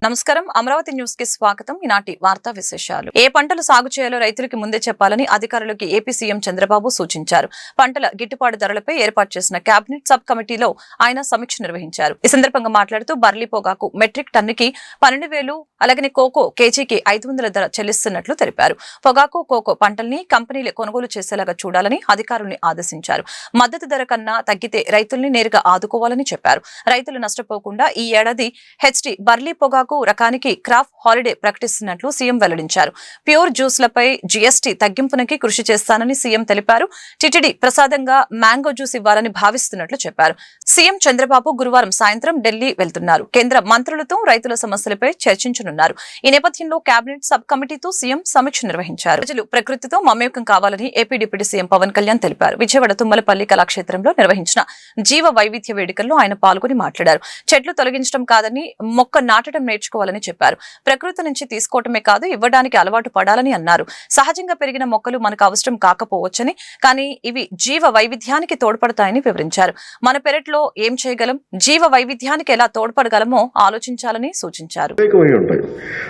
నమస్కారం అమరావతి న్యూస్ కి స్వాగతం. ఈనాటి వార్తా విశేషాలు. ఏ పంటలు సాగు చేయాలో రైతులకు ముందే చెప్పాలని అధికారులకు ఏపీ సీఎం చంద్రబాబు సూచించారు. పంటల గిట్టుబాటు ధరలపై ఏర్పాటు చేసిన కేబినెట్ సబ్ కమిటీలో ఆయన సమీక్ష నిర్వహించారు. ఈ సందర్భంగా మాట్లాడుతూ బర్లీ పొగాకు మెట్రిక్ టన్నుకి 12,000, అలాగే కోకో కేజీకి 500 ధర చెల్లిస్తున్నట్లు తెలిపారు. పొగాకు, కోకో పంటల్ని కంపెనీలు కొనుగోలు చేసేలాగా చూడాలని అధికారుల్ని ఆదేశించారు. మద్దతు ధర కన్నా తగ్గితే రైతుల్ని నేరుగా ఆదుకోవాలని చెప్పారు. రైతులు నష్టపోకుండా ఈ ఏడాది హెచ్టీ బర్లీ పొగాకు రకానికి క్రాప్ హాలిడే ప్రకటిస్తున్నట్లు సీఎం వెల్లడించారు. ప్యూర్ జ్యూస్లపై జీఎస్టీ తగ్గింపునకి కృషి చేస్తానని సీఎం తెలిపారు. టిటిడి ప్రసాదంగా మ్యాంగో జ్యూస్ ఇవ్వాలని భావిస్తున్నట్లు చెప్పారు. సీఎం చంద్రబాబు గురువారం సాయంత్రం ఢిల్లీ వెళ్తున్నారు. కేంద్ర మంత్రులతో రైతుల సమస్యలపై చర్చించనున్నారు. ఈ నేపథ్యంలో కేబినెట్ సబ్ కమిటీతో సీఎం సమీక్ష నిర్వహించారు. ప్రజలు ప్రకృతితో మమేకం కావాలని AP deputy CM Pawan Kalyan తెలిపారు. విజయవాడ తుమ్మలపల్లి కళాక్షేత్రంలో నిర్వహించిన జీవ వైవిధ్య వేడుకల్లో ఆయన పాల్గొని మాట్లాడారు. చెట్లు తొలగించడం కాదని మొక్క నాటడం నేర్చుకోవాలని చెప్పారు. ప్రకృతి నుంచి తీసుకోవటమే కాదు, ఇవ్వడానికి అలవాటు పడాలని అన్నారు. సహజంగా పెరిగిన మొక్కలు మనకు అవసరం కాకపోవచ్చని, కానీ ఇవి జీవ వైవిధ్యానికి తోడ్పడతాయని వివరించారు. మన పెరట్లో ఏం చేయగలం, జీవ వైవిధ్యానికి ఎలా తోడ్పడగలమో ఆలోచించాలని సూచించారు.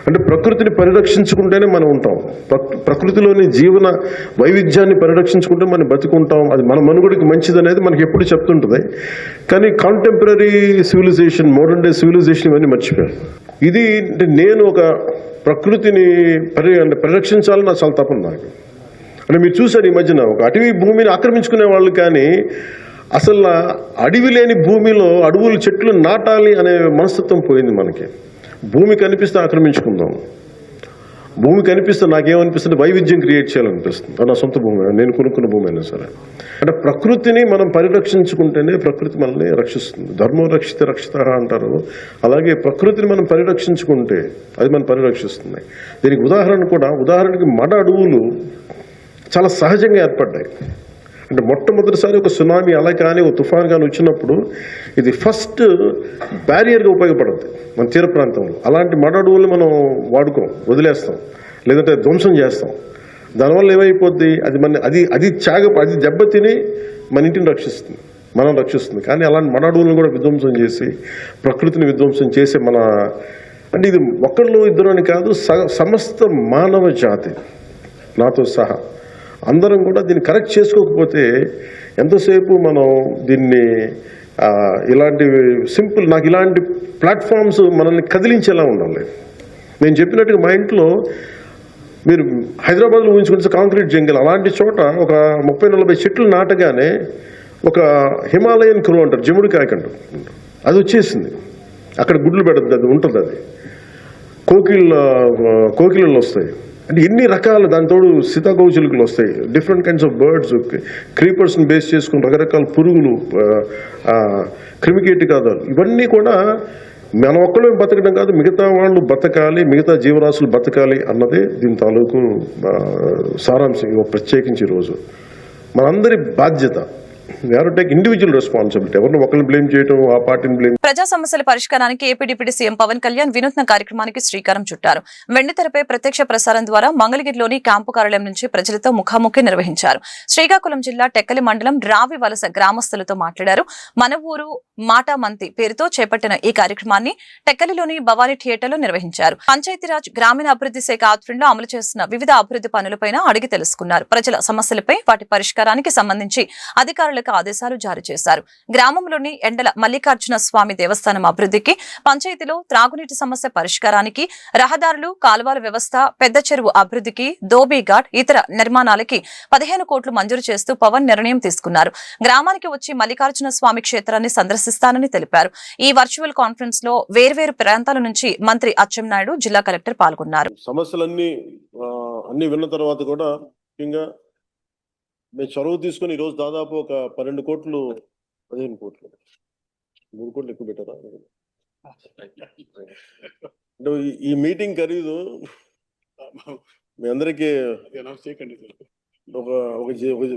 అంటే ప్రకృతిని పరిరక్షించుకుంటేనే మనం ఉంటాం. ప్రకృతిలోని జీవన వైవిధ్యాన్ని పరిరక్షించుకుంటే మనం బతుకుంటాం. అది మన మనుగడికి మంచిది అనేది మనకి ఎప్పుడు చెప్తుంటుంది. కానీ contemporary civilization, modern day civilization ఇవన్నీ మర్చిపోయారు. ఇది అంటే నేను ఒక ప్రకృతిని పరిరక్షించాలని నా చాలా తపన నాకు. అంటే మీరు చూసారు ఈ మధ్యన ఒక అటవీ భూమిని ఆక్రమించుకునే వాళ్ళు, కానీ అసలు అడవి లేని భూమిలో అడవులు చెట్లు నాటాలి అనే మనస్తత్వం పోయింది మనకి. భూమి కనిపిస్తే ఆక్రమించుకుందాం, భూమి కనిపిస్తే నాకేమనిపిస్తుంది, వైవిధ్యం క్రియేట్ చేయాలనిపిస్తుంది. నా సొంత భూమి, నేను కొనుక్కున్న భూమి అయినా సరే. అంటే ప్రకృతిని మనం పరిరక్షించుకుంటేనే ప్రకృతి మనల్ని రక్షిస్తుంది. ధర్మం రక్షిత రక్షిత అంటారు. అలాగే ప్రకృతిని మనం పరిరక్షించుకుంటే అది మనం పరిరక్షిస్తుంది. దీనికి ఉదాహరణకి మడ అడవులు చాలా సహజంగా ఏర్పడ్డాయి. అంటే మొట్టమొదటిసారి ఒక సునామీ అలా కానీ ఒక తుఫాన్ కానీ వచ్చినప్పుడు ఇది ఫస్ట్ బ్యారియర్గా ఉపయోగపడుతుంది మన తీర ప్రాంతంలో. అలాంటి మడ అడవుల్ని మనం వదిలేస్తాం, లేదంటే ధ్వంసం చేస్తాం. దానివల్ల ఏమైపోద్ది, అది దెబ్బతిని మన ఇంటిని రక్షిస్తుంది, మనం రక్షిస్తుంది. కానీ అలాంటి మడ అడవులను కూడా విధ్వంసం చేసి, ప్రకృతిని విధ్వంసం చేసే అంటే ఇది ఒకళ్ళు ఇద్దరు అని కాదు, సమస్త మానవ జాతి నాతో సహా అందరం కూడా దీన్ని కరెక్ట్ చేసుకోకపోతే ఎంతసేపు మనం దీన్ని నాకు ఇలాంటి ప్లాట్ఫామ్స్ మనల్ని కదిలించేలా ఉండాలి. నేను చెప్పినట్టుగా మా ఇంట్లో మీరు హైదరాబాద్లో ఊహించుకుంటే కాంక్రీట్ జంగిల్, అలాంటి చోట ఒక 30-40 చెట్లు నాటగానే ఒక హిమాలయన్ క్రో అంటారు, జముడికాయ అంటారు, అది వచ్చేసింది. అక్కడ గుడ్లు పెడుతుంది, అది ఉంటుంది. అది కోకిళ్ళు వస్తాయి. అంటే ఎన్ని రకాల, దానితోడు సీతాకోచిలుకలు వస్తాయి, డిఫరెంట్ కైండ్స్ ఆఫ్ బర్డ్స్, క్రీపర్స్ని బేస్ చేసుకుని రకరకాల పురుగులు, క్రిమికీటకాలు, ఇవన్నీ కూడా మన ఒక్కళ్ళే బతకడం కాదు, మిగతా వాళ్ళు బతకాలి, మిగతా జీవరాశులు బతకాలి అన్నదే దీని తాలూకు సారాంశం. ప్రత్యేకించి ఈరోజు మనందరి బాధ్యత. Individual responsibility. ఎవరిని ఒకరిని బ్లేమ్ చేయడం, ఆ పార్టీని బ్లేమ్. ప్రజా సమస్యల పరిష్కారానికి AP deputy CM Pawan Kalyan వినూత్న కార్యక్రమానికి శ్రీకారం చుట్టారు. వెండితెరపై ప్రత్యక్ష ప్రసారం ద్వారా మంగళగిరిలోని క్యాంపు కార్యాలయం నుంచి ప్రజలతో ముఖాముఖి నిర్వహించారు. శ్రీకాకుళం జిల్లా టెక్కలి మండలం రావి వలస గ్రామస్తులతో మాట్లాడారు. మన ఊరు మాటామంతి పేరుతో చేపట్టిన ఈ కార్యక్రమాన్ని టెక్కలిలోని భవానీ థియేటర్లో నిర్వహించారు. పంచాయతీరాజ్ గ్రామీణ అభివృద్ధి శాఖ ఆధ్వర్యంలో అమలు చేస్తున్న వివిధ అభివృద్ధి పనులపై అడిగి తెలుసుకున్నారు. ప్రజల సమస్యలపై, వాటి పరిష్కారానికి సంబంధించి అధికారులకు ఆదేశాలు జారీ చేశారు. గ్రామంలోని ఎండల మల్లికార్జున స్వామి దేవస్థానం అభివృద్ధికి, పంచాయతీలో త్రాగునీటి సమస్య పరిష్కారానికి, రహదారులు, కాలువల వ్యవస్థ, పెద్ద చెరువు అభివృద్ధికి, దోబీ ఘాట్, ఇతర నిర్మాణాలకి 15 కోట్లు మంజూరు చేస్తూ పవన్ నిర్ణయం తీసుకున్నారు. గ్రామానికి వచ్చి మల్లికార్జున స్వామి క్షేత్రాన్ని సందర్శిస్తానని తెలిపారు. ఈ వర్చువల్ కాన్ఫరెన్స్ లో వేర్వేరు ప్రాంతాల నుంచి మంత్రి అచ్చెన్నాయుడు, జిల్లా కలెక్టర్ పాల్గొన్నారు. సమస్యలన్నీ విన్న తర్వాత కూడా ముఖ్యంగా మేము చొరవ తీసుకుని ఈరోజు దాదాపు ఒక 12 కోట్లు, 15 కోట్లు, 3 కోట్లు ఎక్కువ పెట్టారా? అంటే ఈ మీటింగ్ ఖరీదు మీ అందరికీ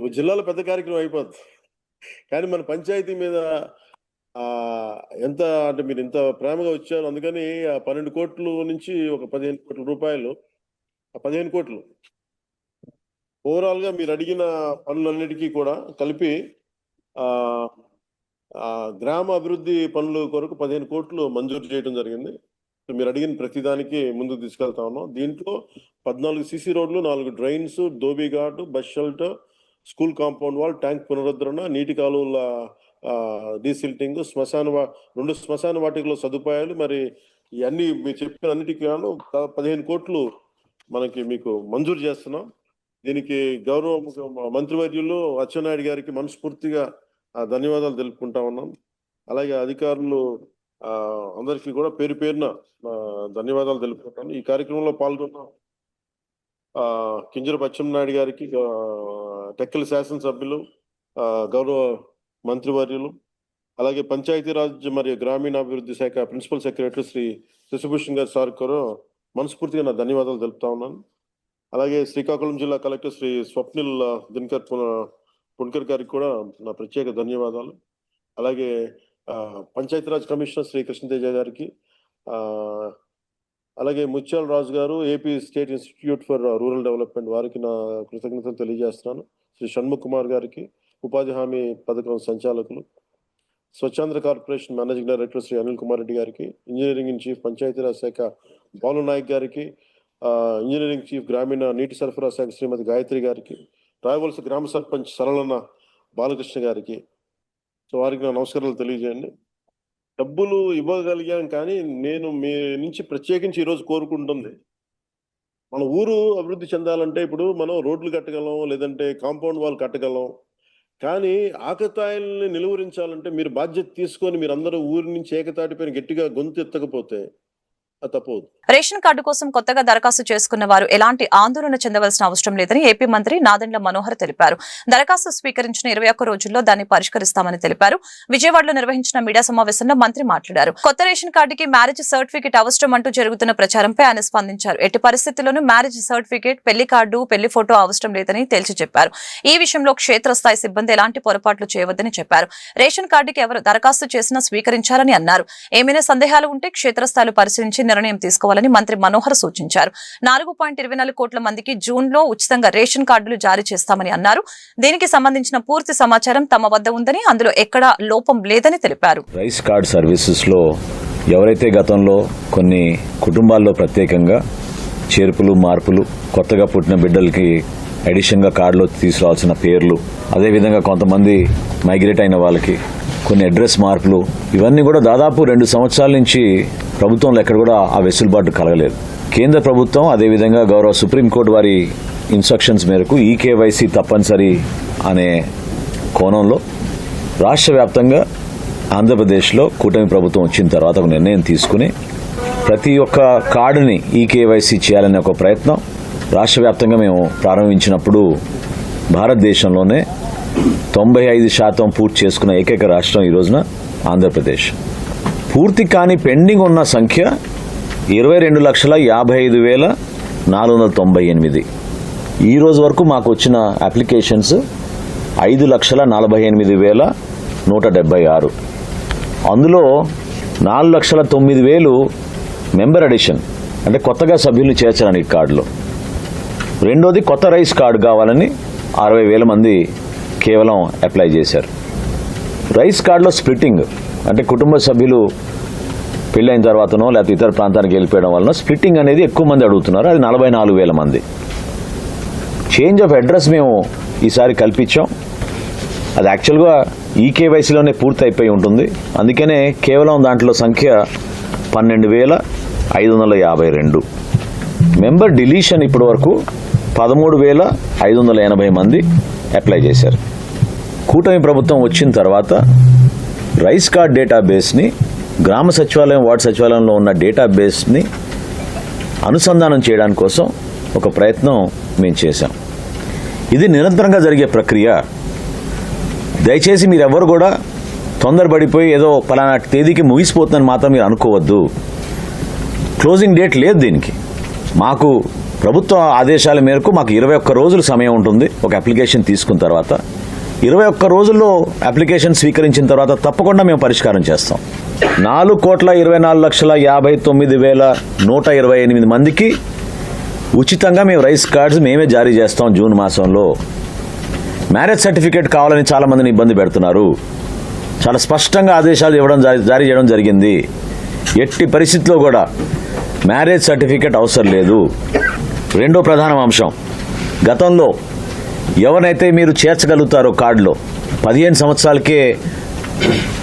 ఒక జిల్లాలో పెద్ద కార్యక్రమం అయిపోద్ది. కానీ మన పంచాయతీ మీద ఎంత అంటే మీరు ఇంత ప్రేమగా వచ్చారు, అందుకని ఆ 12 కోట్లు నుంచి ఒక 15 కోట్ల రూపాయలు, ఆ 15 కోట్లు ఓవరాల్ గా మీరు అడిగిన పనులన్నిటికీ కూడా కలిపి గ్రామ అభివృద్ధి పనుల కొరకు 15 కోట్లు మంజూరు చేయడం జరిగింది. మీరు అడిగిన ప్రతిదానికి ముందుకు తీసుకెళ్తా ఉన్నాం. దీంట్లో 14 సీసీ రోడ్లు, 4 drains, dhobi ghat, bus shelter, school compound wall, tank పునరుద్ధరణ, నీటి కాలువల డీసిల్టింగ్, 2 శ్మశాన వాటికలో సదుపాయాలు, మరి ఇవన్నీ మీరు చెప్పిన అన్నిటికీ 15 కోట్లు మనకి మీకు మంజూరు చేస్తున్నాం. దీనికి గౌరవ మంత్రివర్యులు అచ్చెన్నాయుడు గారికి మనస్ఫూర్తిగా ధన్యవాదాలు తెలుపుకుంటా ఉన్నాం. అలాగే అధికారులు అందరికీ కూడా పేరు పేరున ధన్యవాదాలు తెలుపుకుంటాను. ఈ కార్యక్రమంలో పాల్గొన్న కింజరపు అచ్చెన్నాయుడు గారికి, టెక్కలి శాసనసభ్యులు, గౌరవ మంత్రివర్యులు, అలాగే పంచాయతీరాజ్ మరియు గ్రామీణాభివృద్ధి శాఖ ప్రిన్సిపల్ సెక్రటరీ శ్రీ శశిభూషణ్ గారి సార్ కూడా మనస్ఫూర్తిగా నా ధన్యవాదాలు తెలుపుతా ఉన్నాను. అలాగే శ్రీకాకుళం జిల్లా కలెక్టర్ శ్రీ స్వప్నిల్ దినకర్ పుణ్కర్ గారికి కూడా నా ప్రత్యేక ధన్యవాదాలు. అలాగే పంచాయతీరాజ్ కమిషనర్ శ్రీ కృష్ణతేజ గారికి, అలాగే ముత్యాల రాజు గారు, AP state institute for rural development, వారికి నా కృతజ్ఞతలు తెలియజేస్తున్నాను. శ్రీ షణ్ముఖ్ కుమార్ గారికి, ఉపాధి హామీ పథకం సంచాలకులు, Swachhandhra corporation managing director Shri Anil Kumar Reddy గారికి, ఇంజనీరింగ్ ఇన్ చీఫ్ పంచాయతీరాజ్ శాఖ బాలు నాయక్ గారికి, ఇంజనీరింగ్ చీఫ్ గ్రామీణ నీటి సరఫరా శాఖ శ్రీమతి గాయత్రి గారికి, రాయవలస గ్రామ సర్పంచ్ సరళన బాలకృష్ణ గారికి, సో వారికి నా నమస్కారాలు తెలియజేయండి. డబ్బులు ఇవ్వగలిగాం, కానీ నేను మీ నుంచి ప్రత్యేకించి ఈరోజు కోరుకుంటుంది, మన ఊరు అభివృద్ధి చెందాలంటే ఇప్పుడు మనం రోడ్లు కట్టగలం, లేదంటే కాంపౌండ్ వాల్ కట్టగలం, కానీ ఆకతాయిల్ని నిలువరించాలంటే మీరు బాధ్యత తీసుకొని మీరందరూ ఊరి నుంచి ఏకతాటిపైన గట్టిగా గొంతు ఎత్తకపోతే అది తప్పదు. రేషన్ కార్డు కోసం కొత్తగా దరఖాస్తు చేసుకున్న వారు ఎలాంటి ఆందోళన చెందవలసిన అవసరం లేదని ఏపీ మంత్రి నాదెండ్ల మనోహర్ తెలిపారు. దరఖాస్తు స్వీకరించిన 21 రోజుల్లో దాన్ని పరిష్కరిస్తామని తెలిపారు. విజయవాడలో నిర్వహించిన మీడియా సమావేశంలో మంత్రి మాట్లాడారు. కొత్త రేషన్ కార్డుకి మ్యారేజ్ సర్టిఫికేట్ అవసరం అంటూ జరుగుతున్న ప్రచారంపై ఆయన స్పందించారు. ఎట్టి పరిస్థితుల్లోనూ మ్యారేజ్ సర్టిఫికేట్, పెళ్లి కార్డు, పెళ్లి ఫోటో అవసరం లేదని తేల్చి చెప్పారు. ఈ విషయంలో క్షేత్రస్థాయి సిబ్బంది ఎలాంటి పొరపాట్లు చేయవద్దని చెప్పారు. రేషన్ కార్డుకి ఎవరు దరఖాస్తు చేసినా స్వీకరించాలని అన్నారు. ఏమైనా సందేహాలు ఉంటే క్షేత్రస్థాయిలో పరిశీలించి నిర్ణయం తీసుకోవాలని మంత్రి మనోహర్ సూచించారు. 4.24 కోట్ల మందికి జూన్లో ఉచితంగా రేషన్ కార్డులు జారీ చేస్తామని అన్నారు. దీనికి సంబంధించిన పూర్తి సమాచారం తమ వద్ద ఉందని, అందులో ఎక్కడా లోపం లేదని తెలిపారు. రైస్ కార్డ్ సర్వీసెస్ లో ఎవరైతే గతంలో కొన్ని కుటుంబాల్లో ప్రత్యేకంగా చేర్పులు, మార్పులు, కొత్తగా పుట్టిన బిడ్డలకి అడిషన్గా కార్డులో తీసుకురావాల్సిన పేర్లు, అదేవిధంగా కొంతమంది మైగ్రేట్ అయిన వాళ్ళకి కొన్ని అడ్రస్ మార్పులు, ఇవన్నీ కూడా దాదాపు 2 సంవత్సరాల నుంచి ప్రభుత్వంలో ఎక్కడ కూడా ఆ వెసులుబాటు కలగలేదు. కేంద్ర ప్రభుత్వం అదేవిధంగా గౌరవ సుప్రీంకోర్టు వారి ఇన్స్ట్రక్షన్స్ మేరకు ఈకేవైసీ తప్పనిసరి అనే కోణంలో రాష్ట్ర వ్యాప్తంగా ఆంధ్రప్రదేశ్లో కూటమి ప్రభుత్వం వచ్చిన తర్వాత ఒక నిర్ణయం తీసుకుని ప్రతి ఒక్క కార్డుని ఈకేవైసీ చేయాలనే ఒక ప్రయత్నం రాష్ట్ర వ్యాప్తంగా మేము ప్రారంభించినప్పుడు భారతదేశంలోనే 95% పూర్తి చేసుకున్న ఏకైక రాష్ట్రం ఈ రోజున ఆంధ్రప్రదేశ్. పూర్తి కాని పెండింగ్ ఉన్న సంఖ్య 22,55,498. ఈ రోజు వరకు మాకు వచ్చిన అప్లికేషన్స్ 5,48,176. అందులో 4,09,000 మెంబర్ అడిషన్, అంటే కొత్తగా సభ్యులు చేర్చడానికి కార్డులో. రెండోది కొత్త రైస్ కార్డు కావాలని 60,000 మంది కేవలం అప్లై చేశారు. రైస్ కార్డులో స్ప్లిట్టింగ్, అంటే కుటుంబ సభ్యులు పెళ్ళైన తర్వాతనో లేకపోతే ఇతర ప్రాంతానికి వెళ్ళిపోయడం వలన స్ప్లిట్టింగ్ అనేది ఎక్కువ మంది అడుగుతున్నారు. అది 44,000 మంది. చేంజ్ ఆఫ్ అడ్రస్ మేము ఈసారి కల్పించాం. అది యాక్చువల్గా ఈకేవైసీలోనే పూర్తి అయిపోయి ఉంటుంది. అందుకనే కేవలం దాంట్లో సంఖ్య 12,552. మెంబర్ డిలీషన్ ఇప్పటి వరకు 13,580 మంది అప్లై చేశారు. కూటమి ప్రభుత్వం వచ్చిన తర్వాత రైస్ కార్డ్ డేటాబేస్ని గ్రామ సచివాలయం, వార్డు సచివాలయంలో ఉన్న డేటాబేస్ని అనుసంధానం చేయడానికి కోసం ఒక ప్రయత్నం మేము చేశాం. ఇది నిరంతరంగా జరిగే ప్రక్రియ. దయచేసి మీరెవరు కూడా తొందరపడిపోయి ఏదో పలానా తేదీకి ముగిసిపోతుందని మాత్రం మీరు అనుకోవద్దు. క్లోజింగ్ డేట్ లేదు దీనికి. మాకు ప్రభుత్వ ఆదేశాల మేరకు మాకు 21 రోజులు సమయం ఉంటుంది. ఒక అప్లికేషన్ తీసుకున్న తర్వాత 21 రోజుల్లో అప్లికేషన్ స్వీకరించిన తర్వాత తప్పకుండా మేము పరిష్కారం చేస్తాం. 4,24,59,128 మందికి ఉచితంగా మేము రైస్ కార్డ్స్ మేమే జారీ చేస్తాం జూన్ మాసంలో. మ్యారేజ్ సర్టిఫికేట్ కావాలని చాలా మందిని ఇబ్బంది పెడుతున్నారు. చాలా స్పష్టంగా ఆదేశాలు జారీ చేయడం జరిగింది. ఎట్టి పరిస్థితిలో కూడా మ్యారేజ్ సర్టిఫికెట్ అవసరం లేదు. రెండో ప్రధాన అంశం, గతంలో ఎవరైతే మీరు చేర్చగలుగుతారో కార్డులో 15 సంవత్సరాలకే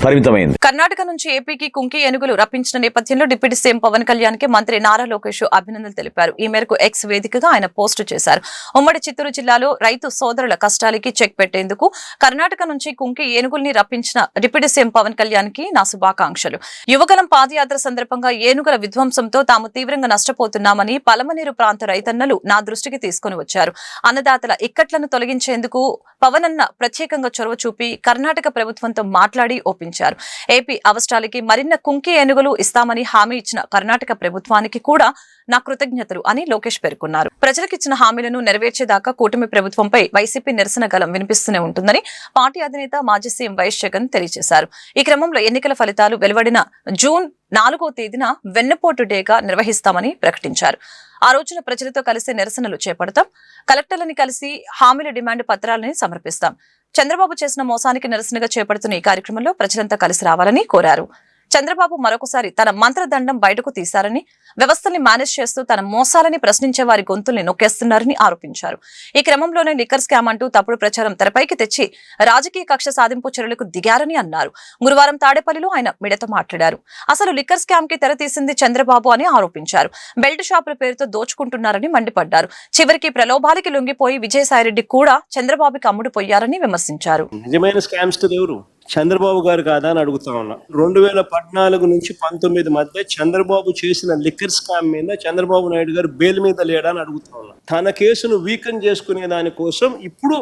పరిమితమైంది. కర్ణాటక నుంచి ఏపీకి కుంకి ఏనుగులు రప్పించిన నేపథ్యంలో డిప్యూటీ సీఎం పవన్ కళ్యాణ్ కి మంత్రి నారా లోకేష్ అభినందనలు తెలిపారు. ఈ మేరకు ఎక్స్ వేదికగా ఆయన పోస్టు చేశారు. ఉమ్మడి చిత్తూరు జిల్లాలో రైతు సోదరుల కష్టాలకి చెక్ పెట్టేందుకు కర్ణాటక నుంచి కుంకి ఏనుగుల్ని రప్పించిన డిప్యూటీ సీఎం పవన్ కళ్యాణ్ కి నా శుభాకాంక్షలు. యువగలం పాదయాత్ర సందర్భంగా ఏనుగుల విధ్వంసంతో తాము తీవ్రంగా నష్టపోతున్నామని పలమనేరు ప్రాంత రైతన్నలు నా దృష్టికి తీసుకుని వచ్చారు. అన్నదాతల ఇక్కట్లను తొలగించేందుకు పవన్ అన్న ప్రత్యేకంగా చొరవ చూపి కర్ణాటక ప్రభుత్వంతో మాట్లాడి ఒప్పించారు. ఏపీ అవసరాలకి మరిన్న కుంకి ఏనుగులు ఇస్తామని హామీ ఇచ్చిన కర్ణాటక ప్రభుత్వానికి కూడా నా కృతజ్ఞతలు అని లోకేష్ పేర్కొన్నారు. ప్రజలకిచ్చిన హామీలను నెరవేర్చేదాకా కూటమి ప్రభుత్వంపై వైసీపీ నిరసన గలం వినిపిస్తూనే ఉంటుందని పార్టీ అధినేత మాజీ సీఎం వైఎస్ జగన్ తెలియజేశారు. ఈ క్రమంలో ఎన్నికల ఫలితాలు వెలువడిన జూన్ 4వ తేదీన వెన్నుపోటు డేగా నిర్వహిస్తామని ప్రకటించారు. ఆ రోజున ప్రజలతో కలిసి నిరసనలు చేపడతాం, కలెక్టర్లని కలిసి హామీల డిమాండ్ పత్రాలని సమర్పిస్తాం. చంద్రబాబు చేసిన మోసానికి నిరసనగా చేపడుతున్న ఈ కార్యక్రమంలో ప్రజలంతా కలిసి రావాలని కోరారు. చంద్రబాబు మరొకసారి తన మంత్రదండం బయటకు తీశారని, వ్యవస్థల్ని మేనేజ్ చేస్తూ తన మోసాలని ప్రశ్నించే వారి గొంతుల్ని నొక్కేస్తున్నారని ఆరోపించారు. ఈ క్రమంలోనే లిక్కర్ స్కామ్ అంటూ తప్పుడు ప్రచారం తెరపైకి తెచ్చి రాజకీయ కక్ష సాధింపు చర్యలకు దిగారని అన్నారు. గురువారం తాడేపల్లిలో ఆయన మీడియాతో మాట్లాడారు. అసలు లిక్కర్ స్కామ్ కి తెరతీసింది చంద్రబాబు అని ఆరోపించారు. బెల్ట్ షాపుల పేరుతో దోచుకుంటున్నారని మండిపడ్డారు. చివరికి ప్రలోభాలకి లొంగిపోయి విజయసాయిరెడ్డి కూడా చంద్రబాబుకి అమ్ముడుపోయారని విమర్శించారు. నిజమైన స్కామ్స్టర్ ఎవరు? చంద్రబాబు గారు కాదా అని అడుగుతా ఉన్నా. 2014 నుంచి 19 మధ్య చంద్రబాబు చేసిన లిక్కర్ స్కామ్ మీద చంద్రబాబు నాయుడు గారు బెయిల్ మీద లేడా అని అడుగుతా ఉన్నా. తన కేసును వీకెన్ చేసుకునే దానికోసం ఇప్పుడు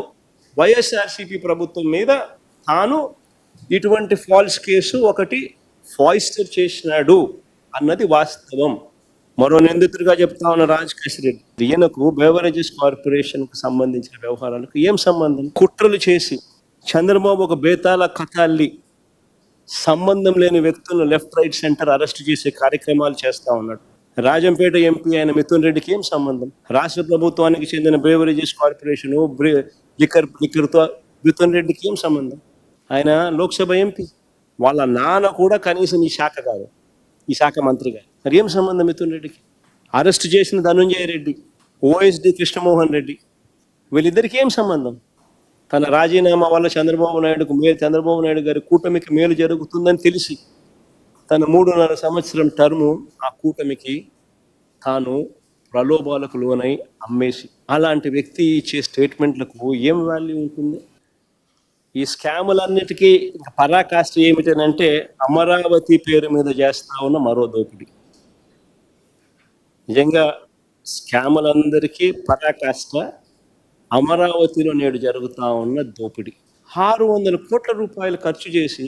వైఎస్ఆర్సీపీ ప్రభుత్వం మీద తాను ఇటువంటి ఫాల్స్ కేసు ఒకటి ఫాయిస్టర్ చేసినాడు అన్నది వాస్తవం. మరో నిందితుడిగా చెప్తా ఉన్న రాజకేశ్ రెడ్డి, ఈయనకు బెవరేజెస్ కార్పొరేషన్ కు సంబంధించిన వ్యవహారాలకు ఏం సంబంధం? కుట్రలు చేసి చంద్రబాబు ఒక బేతాళ కథల్లి సంబంధం లేని వ్యక్తులను లెఫ్ట్ రైట్ సెంటర్ అరెస్ట్ చేసే కార్యక్రమాలు చేస్తా ఉన్నాడు. రాజంపేట ఎంపీ అయిన మిథున్ రెడ్డికి ఏం సంబంధం? రాష్ట్ర ప్రభుత్వానికి చెందిన బేవరేజెస్ కార్పొరేషన్ లిక్కర్తో మిథున్ రెడ్డికి ఏం సంబంధం? ఆయన లోక్సభ ఎంపీ. వాళ్ళ నాన్న కూడా కనీసం ఈ శాఖ కాదు, ఈ శాఖ మంత్రి కాదు. మరి ఏం సంబంధం మిథున్ రెడ్డికి? అరెస్ట్ చేసిన ధనుంజయ రెడ్డి, ఓఎస్డి కృష్ణమోహన్ రెడ్డి, వీళ్ళిద్దరికి ఏం సంబంధం? తన రాజీనామా వల్ల చంద్రబాబు నాయుడు గారి కూటమికి మేలు జరుగుతుందని తెలిసి తన 3.5 సంవత్సరం టర్ము ఆ కూటమికి తాను ప్రలోభాలకు లోనై అమ్మేసి, అలాంటి వ్యక్తి ఇచ్చే స్టేట్మెంట్లకు ఏం వాల్యూ ఉంటుంది? ఈ స్కాములన్నిటికీ పరాకాష్ట ఏమిటనంటే అమరావతి పేరు మీద చేస్తా ఉన్న మరో దోపిడీ. నిజంగా స్కాములందరికీ పరాకాష్ట అమరావతిలో నేడు జరుగుతా ఉన్న దోపిడీ. 600 కోట్ల రూపాయలు ఖర్చు చేసి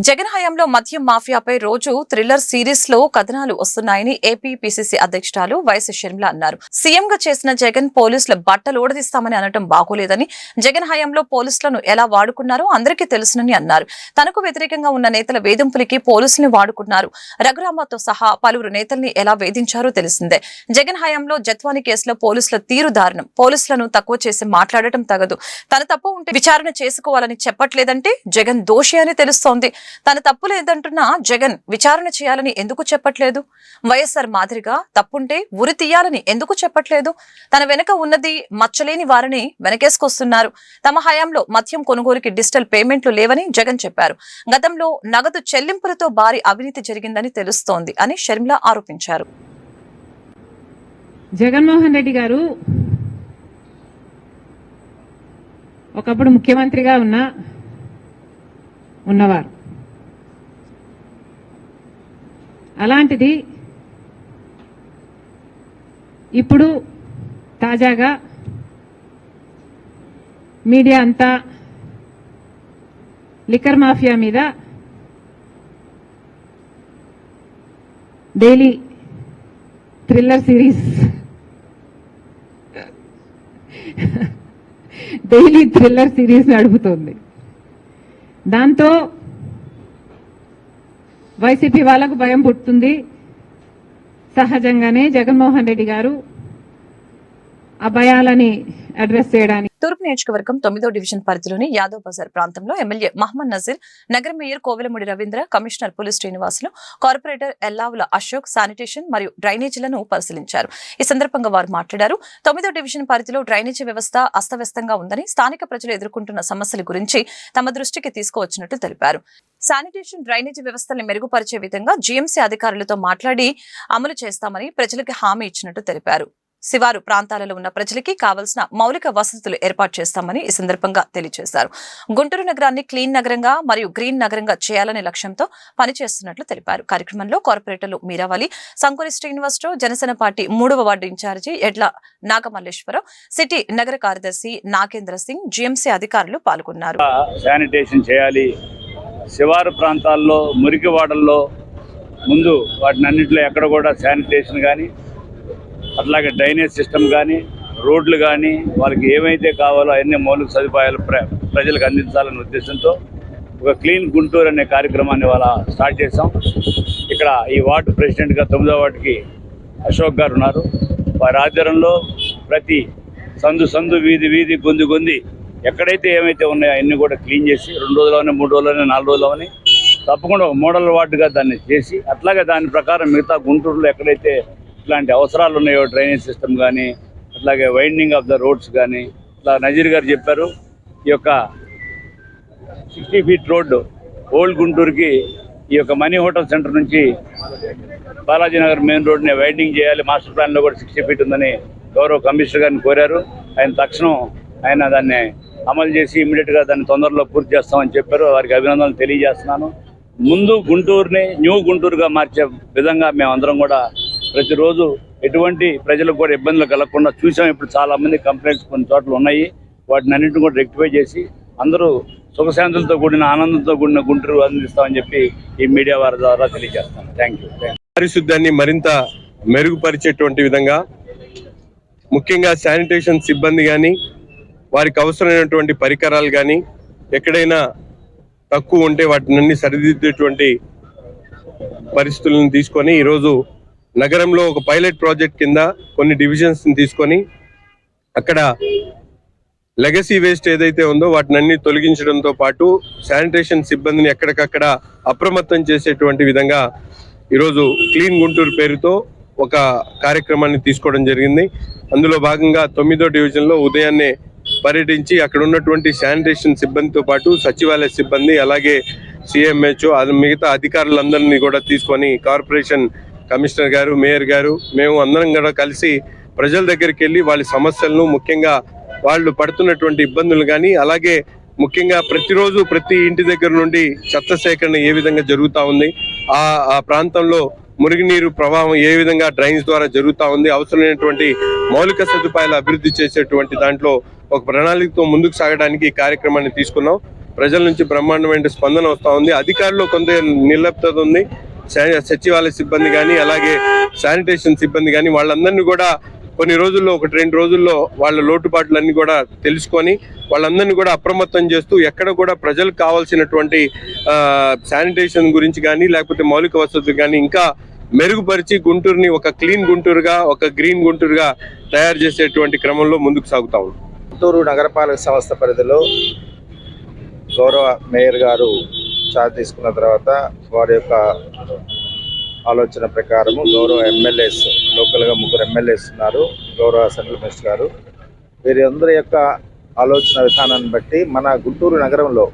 జగన్ హయాంలో మద్యం మాఫియాపై రోజు థ్రిల్లర్ సిరీస్ లో కథనాలు వస్తున్నాయని ఏపీ పిసిసి అధ్యక్షురాలు వైఎస్ షర్మిల అన్నారు. సీఎం గా చేసిన జగన్ పోలీసుల బట్టలు ఊడదీస్తామని అనడం బాగోలేదని, జగన్ హయాంలో పోలీసులను ఎలా వాడుకున్నారో అందరికీ తెలుసునని అన్నారు. తనకు వ్యతిరేకంగా ఉన్న నేతల వేధింపులకి పోలీసుల్ని వాడుకున్నారు. రఘురామతో సహా పలువురు నేతల్ని ఎలా వేధించారో తెలిసిందే. జగన్ హయాంలో జత్వాని కేసులో పోలీసుల తీరు దారుణం. పోలీసులను తక్కువ చేసి మాట్లాడటం తగదు. తన తప్పు ఉంటే విచారణ చేసుకోవాలని చెప్పట్లేదంటే జగన్ దోషి అని తెలుస్తోంది. తన తప్పు లేదంటున్నా జగన్ విచారణ చేయాలని ఎందుకు చెప్పట్లేదు? వైఎస్ఆర్ మాదిరిగా తప్పుంటే ఉరి తీయాలని ఎందుకు చెప్పట్లేదు? తన వెనుక ఉన్నది మచ్చలేని వారిని వెనకేసుకొస్తున్నారు. తమ హయాంలో మద్యం కొనుగోలుకి డిజిటల్ పేమెంట్లు లేవని జగన్ చెప్పారు. గతంలో నగదు చెల్లింపులతో భారీ అవినీతి జరిగిందని తెలుస్తోంది అని షర్మిల ఆరోపించారు. జగన్మోహన్ రెడ్డి గారు ఒకప్పుడు ముఖ్యమంత్రిగా ఉన్నవారు. అలాంటిది ఇప్పుడు తాజాగా మీడియా అంతా లిక్కర్ మాఫియా మీద డైలీ థ్రిల్లర్ సిరీస్ నడుపుతోంది. దాంతో వైసీపీ వాళ్ళకు భయం పుట్టుతుంది. సహజంగానే జగన్మోహన్ రెడ్డి గారు ఆ భయాలని అడ్రస్ చేయడానికి తూర్పు నియోజకవర్గం 9వ డివిజన్ పరిధిలోని యాదవ్ బజార్ ప్రాంతంలో ఎమ్మెల్యే మహమ్మద్ నజీర్, నగర మేయర్ కోవెలముడి రవీంద్ర, కమిషనర్ పులి శ్రీనివాసులు, కార్పొరేటర్ ఎల్లావుల అశోక్ శానిటేషన్ మరియు డ్రైనేజీలను పరిశీలించారు. ఈ సందర్భంగా వారు మాట్లాడారు. 9వ డివిజన్ పరిధిలో డ్రైనేజీ వ్యవస్థ అస్తవ్యస్తంగా ఉందని, స్థానిక ప్రజలు ఎదుర్కొంటున్న సమస్యల గురించి తమ దృష్టికి తీసుకువచ్చినట్టు తెలిపారు. శానిటేషన్, డ్రైనేజీ వ్యవస్థల్ని మెరుగుపరిచే విధంగా జీఎంసీ అధికారులతో మాట్లాడి అమలు చేస్తామని ప్రజలకు హామీ ఇచ్చినట్టు తెలిపారు. శివారు ప్రాంతాలలో ఉన్న ప్రజలకి కావాల్సిన మౌలిక వసతులు ఏర్పాటు చేస్తామని ఈ సందర్భంగా తెలియజేశారు. గుంటూరు నగరాన్ని క్లీన్ నగరంగా మరియు గ్రీన్ నగరంగా చేయాలనే లక్ష్యంతో పనిచేస్తున్నట్లు తెలిపారు. కార్యక్రమంలో కార్పొరేటర్లు మీరావళి, సంకూరి శ్రీనివాసరావు, జనసేన పార్టీ 3వ వార్డు ఇన్ఛార్జి ఎడ్ల నాగమల్లేశ్వరరావు, సిటీ నగర కార్యదర్శి నాగేంద్ర సింగ్, జీఎంసీ అధికారులు పాల్గొన్నారు. శానిటేషన్ చేయాలి, శివారు ప్రాంతాల్లో మురికి వాడల్లో ముందు వాటిని అన్నింటిలో ఎక్కడ కూడా శానిటేషన్ కానీ, అట్లాగే డ్రైనేజ్ సిస్టమ్ కానీ, రోడ్లు కానీ, వాళ్ళకి ఏమైతే కావాలో అన్ని మౌలిక సదుపాయాలు ప్రజలకు అందించాలనే ఉద్దేశంతో ఒక క్లీన్ గుంటూరు అనే కార్యక్రమాన్ని వాళ్ళ స్టార్ట్ చేశాం. ఇక్కడ ఈ వార్డు ప్రెసిడెంట్గా 9వ వార్డుకి అశోక్ గారు ఉన్నారు. వారి ఆధ్వర్యంలో ప్రతి సందు వీధి గొంది ఎక్కడైతే ఏమైతే ఉన్నాయో అన్నీ కూడా క్లీన్ చేసి 2 రోజుల్లోనే, 3 రోజుల్లోనే, 4 రోజుల్లోనే తప్పకుండా ఒక మోడల్ వార్డుగా దాన్ని చేసి, అట్లాగే దాని ప్రకారం మిగతా గుంటూరులో ఎక్కడైతే ఇట్లాంటి అవసరాలు ఉన్నాయో, డ్రైనేజ్ సిస్టమ్ కానీ, అట్లాగే వైండింగ్ ఆఫ్ ద రోడ్స్ కానీ, ఇట్లా నజీర్ గారు చెప్పారు. ఈ యొక్క 60 ఫీట్ రోడ్డు ఓల్డ్ గుంటూరుకి ఈ యొక్క మనీ హోటల్ సెంటర్ నుంచి బాలాజీనగర్ మెయిన్ రోడ్ని వైండింగ్ చేయాలి. మాస్టర్ ప్లాన్లో కూడా 60 ఫీట్ ఉందని గౌరవ కమిషనర్ గారిని కోరారు. ఆయన తక్షణం దాన్ని అమలు చేసి ఇమీడియట్గా దాన్ని తొందరలో పూర్తి చేస్తామని చెప్పారు. వారికి అభినందనలు తెలియజేస్తున్నాను. ముందు గుంటూరుని న్యూ గుంటూరుగా మార్చే విధంగా మేమందరం కూడా ప్రతిరోజు ఎటువంటి ప్రజలకు కూడా ఇబ్బందులు కలగకుండా చూసాం. ఇప్పుడు చాలామంది కంప్లైంట్స్ కొన్ని చోట్ల ఉన్నాయి. వాటిని అన్నింటిని కూడా రెక్టిఫై చేసి అందరూ సుఖశాంతులతో కూడిన, ఆనందంతో కూడిన గుంటూరు అందిస్తామని చెప్పి ఈ మీడియా వారి ద్వారా తెలియజేస్తాను. Thank you. పారిశుద్ధ్యాన్ని మరింత మెరుగుపరిచేటువంటి విధంగా ముఖ్యంగా శానిటేషన్ సిబ్బంది కానీ, వారికి అవసరమైనటువంటి పరికరాలు కానీ ఎక్కడైనా తక్కువ ఉంటే వాటిని సరిదిద్దేటువంటి పరిస్థితులను తీసుకొని ఈరోజు నగరంలో ఒక పైలట్ ప్రాజెక్ట్ కింద కొన్ని డివిజన్స్ని తీసుకొని అక్కడ లెగసీ వేస్ట్ ఏదైతే ఉందో వాటిని తొలగించడంతో పాటు శానిటేషన్ సిబ్బందిని ఎక్కడికక్కడ అప్రమత్తం చేసేటువంటి విధంగా ఈరోజు క్లీన్ గుంటూరు పేరుతో ఒక కార్యక్రమాన్ని తీసుకోవడం జరిగింది. అందులో భాగంగా 9వ డివిజన్లో ఉదయాన్నే పర్యటించి అక్కడ ఉన్నటువంటి శానిటేషన్ సిబ్బందితో పాటు సచివాలయ సిబ్బంది, అలాగే సిఎంహెచ్ఓ, మిగతా అధికారులందరినీ కూడా తీసుకొని కార్పొరేషన్ కమిషనర్ గారు, మేయర్ గారు, మేము అందరం కూడా కలిసి ప్రజల దగ్గరికి వెళ్ళి వాళ్ళ సమస్యలను, ముఖ్యంగా వాళ్ళు పడుతున్నటువంటి ఇబ్బందులు కానీ, అలాగే ముఖ్యంగా ప్రతిరోజు ప్రతి ఇంటి దగ్గర నుండి చెత్త సేకరణ ఏ విధంగా జరుగుతూ ఉంది, ఆ ప్రాంతంలో మురుగునీరు ప్రవాహం ఏ విధంగా డ్రైన్స్ ద్వారా జరుగుతూ ఉంది, అవసరమైనటువంటి మౌలిక సదుపాయాలు అభివృద్ధి చేసేటువంటి దాంట్లో ఒక ప్రణాళికతో ముందుకు సాగడానికి ఈ కార్యక్రమాన్ని తీసుకున్నాం. ప్రజల నుంచి బ్రహ్మాండమైన స్పందన వస్తూ ఉంది. అధికారులు కొంత నిర్లిప్తత ఉంది. సచివాలయ సిబ్బంది కానీ, అలాగే శానిటేషన్ సిబ్బంది కానీ, వాళ్ళందరినీ కూడా కొన్ని రోజుల్లో, 1-2 రోజుల్లో వాళ్ళ లోటుపాట్లన్నీ కూడా తెలుసుకొని వాళ్ళందరినీ కూడా అప్రమత్తం చేస్తూ ఎక్కడ కూడా ప్రజలకు కావాల్సినటువంటి శానిటేషన్ గురించి కానీ, లేకపోతే మౌలిక వసతులు కానీ ఇంకా మెరుగుపరిచి గుంటూరుని ఒక క్లీన్ గుంటూరుగా, ఒక గ్రీన్ గుంటూరుగా తయారు చేసేటువంటి క్రమంలో ముందుకు సాగుతా ఉంది. గుంటూరు నగరపాలక సంస్థ పరిధిలో గౌరవ మేయర్ గారు చార్జ్ తీసుకున్న తర్వాత వారి యొక్క ఆలోచన ప్రకారము గౌరవ ఎమ్మెల్యేస్, లోకల్గా 3 ఎమ్మెల్యేస్ ఉన్నారు, గౌరవ సెంట్రల్ మినిస్టర్ గారు, వీరందరి యొక్క ఆలోచన విధానాన్ని బట్టి మన గుంటూరు నగరంలో